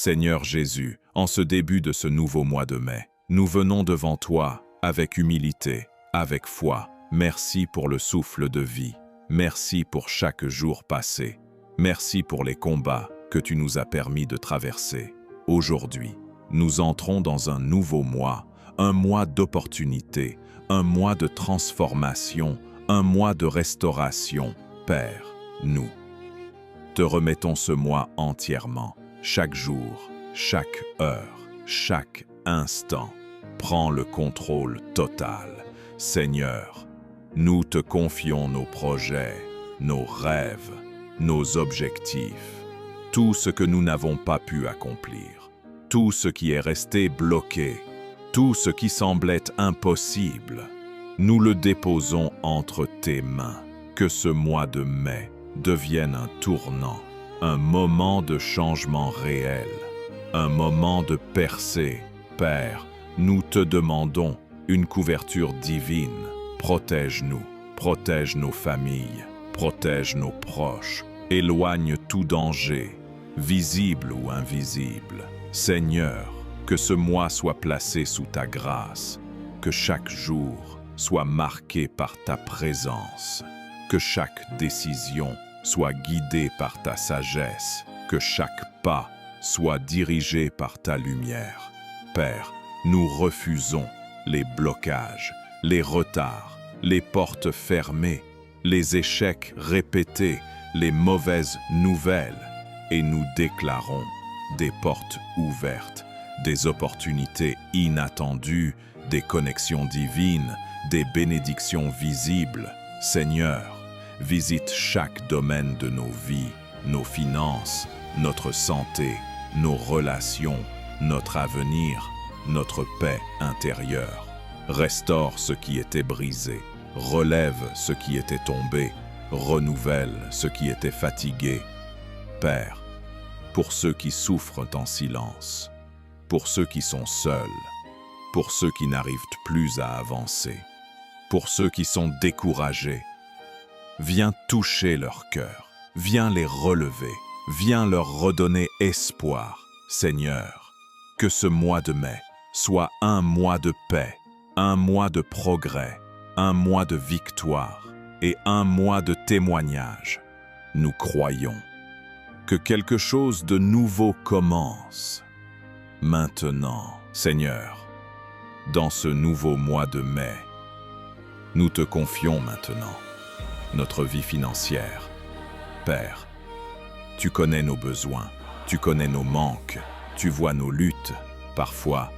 Seigneur Jésus, en ce début de ce nouveau mois de mai, nous venons devant toi avec humilité, avec foi. Merci pour le souffle de vie. Merci pour chaque jour passé. Merci pour les combats que tu nous as permis de traverser. Aujourd'hui, nous entrons dans un nouveau mois, un mois d'opportunité, un mois de transformation, un mois de restauration. Père, nous te remettons ce mois entièrement. Chaque jour, chaque heure, chaque instant, prends le contrôle total. Seigneur, nous te confions nos projets, nos rêves, nos objectifs, tout ce que nous n'avons pas pu accomplir, tout ce qui est resté bloqué, tout ce qui semblait impossible. Nous le déposons entre tes mains. Que ce mois de mai devienne un tournant, un moment de changement réel, un moment de percée. Père, nous te demandons une couverture divine. Protège-nous, protège nos familles, protège nos proches, éloigne tout danger, visible ou invisible. Seigneur, que ce mois soit placé sous ta grâce, que chaque jour soit marqué par ta présence, que chaque décision soit guidée par ta sagesse, que chaque pas soit dirigé par ta lumière. Père, nous refusons les blocages, les retards, les portes fermées, les échecs répétés, les mauvaises nouvelles, et nous déclarons des portes ouvertes, des opportunités inattendues, des connexions divines, des bénédictions visibles. Seigneur, visite chaque domaine de nos vies, nos finances, notre santé, nos relations, notre avenir, notre paix intérieure. Restaure ce qui était brisé, relève ce qui était tombé, renouvelle ce qui était fatigué. Père, pour ceux qui souffrent en silence, pour ceux qui sont seuls, pour ceux qui n'arrivent plus à avancer, pour ceux qui sont découragés, viens toucher leur cœur, viens les relever, viens leur redonner espoir. Seigneur, que ce mois de mai soit un mois de paix, un mois de progrès, un mois de victoire et un mois de témoignage. Nous croyons que quelque chose de nouveau commence. Maintenant, Seigneur, dans ce nouveau mois de mai, nous te confions maintenant notre vie financière. Père, tu connais nos besoins, tu connais nos manques, tu vois nos luttes. Parfois,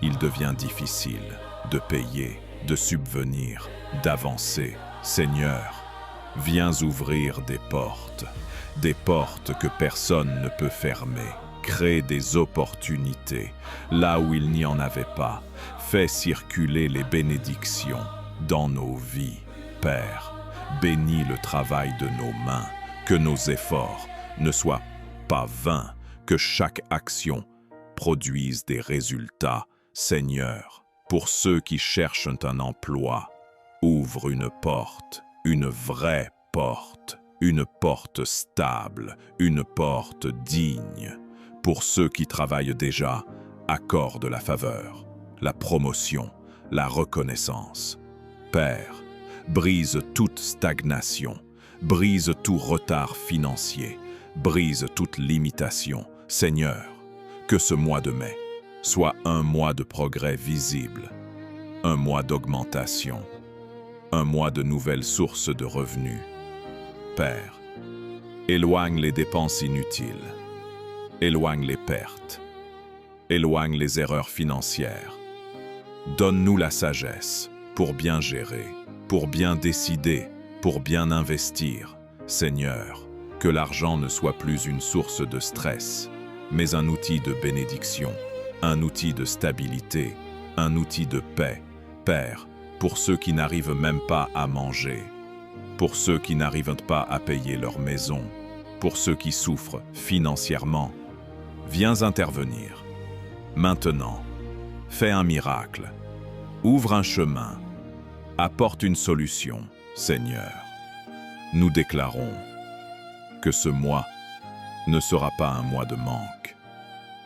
il devient difficile de payer, de subvenir, d'avancer. Seigneur, viens ouvrir des portes que personne ne peut fermer. Crée des opportunités là où il n'y en avait pas. Fais circuler les bénédictions dans nos vies. Père, bénis le travail de nos mains, que nos efforts ne soient pas vains, que chaque action produise des résultats. Seigneur, pour ceux qui cherchent un emploi, ouvre une porte, une vraie porte, une porte stable, une porte digne. Pour ceux qui travaillent déjà, accorde la faveur, la promotion, la reconnaissance. Père, brise toute stagnation, brise tout retard financier, brise toute limitation. Seigneur, que ce mois de mai soit un mois de progrès visible, un mois d'augmentation, un mois de nouvelles sources de revenus. Père, éloigne les dépenses inutiles, éloigne les pertes, éloigne les erreurs financières. Donne-nous la sagesse pour bien gérer, pour bien décider, pour bien investir. Seigneur, que l'argent ne soit plus une source de stress, mais un outil de bénédiction, un outil de stabilité, un outil de paix. Père, pour ceux qui n'arrivent même pas à manger, pour ceux qui n'arrivent pas à payer leur maison, pour ceux qui souffrent financièrement, viens intervenir. Maintenant, fais un miracle, ouvre un chemin, apporte une solution, Seigneur. Nous déclarons que ce mois ne sera pas un mois de manque,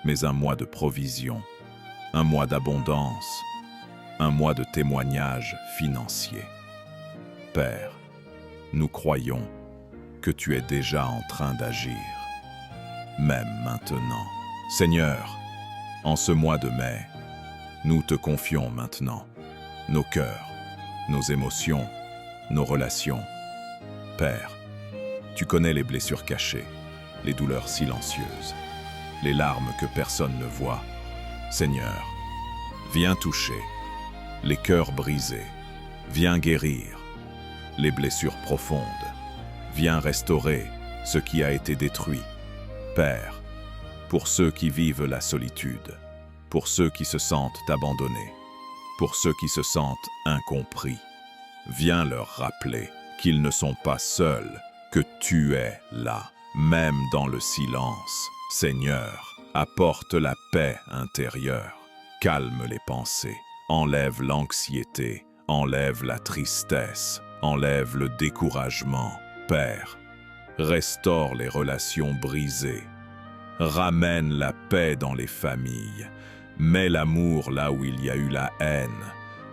mais un mois de provision, un mois d'abondance, un mois de témoignage financier. Père, nous croyons que tu es déjà en train d'agir, même maintenant. Seigneur, en ce mois de mai, nous te confions maintenant nos cœurs, nos émotions, nos relations. Père, tu connais les blessures cachées, les douleurs silencieuses, les larmes que personne ne voit. Seigneur, viens toucher les cœurs brisés, viens guérir les blessures profondes, viens restaurer ce qui a été détruit. Père, pour ceux qui vivent la solitude, pour ceux qui se sentent abandonnés, pour ceux qui se sentent incompris, viens leur rappeler qu'ils ne sont pas seuls, que tu es là, même dans le silence. Seigneur, apporte la paix intérieure, calme les pensées, enlève l'anxiété, enlève la tristesse, enlève le découragement. Père, restaure les relations brisées, ramène la paix dans les familles, mets l'amour là où il y a eu la haine,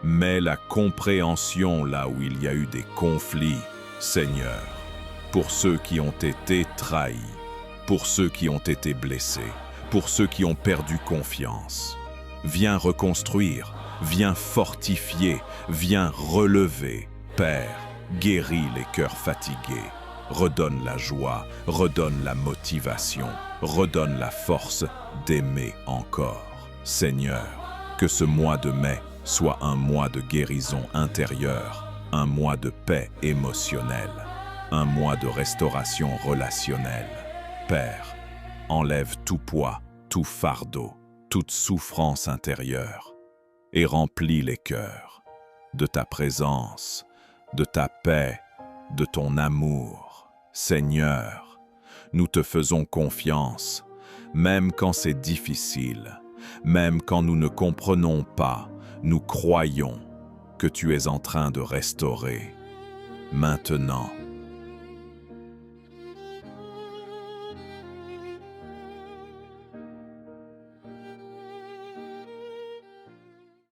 mets la compréhension là où il y a eu des conflits. Seigneur, pour ceux qui ont été trahis, pour ceux qui ont été blessés, pour ceux qui ont perdu confiance, viens reconstruire, viens fortifier, viens relever. Père, guéris les cœurs fatigués, redonne la joie, redonne la motivation, redonne la force d'aimer encore. Seigneur, que ce mois de mai soit un mois de guérison intérieure, un mois de paix émotionnelle, un mois de restauration relationnelle. Père, enlève tout poids, tout fardeau, toute souffrance intérieure et remplis les cœurs de ta présence, de ta paix, de ton amour. Seigneur, nous te faisons confiance, même quand c'est difficile, même quand nous ne comprenons pas, nous croyons que tu es en train de restaurer. Maintenant,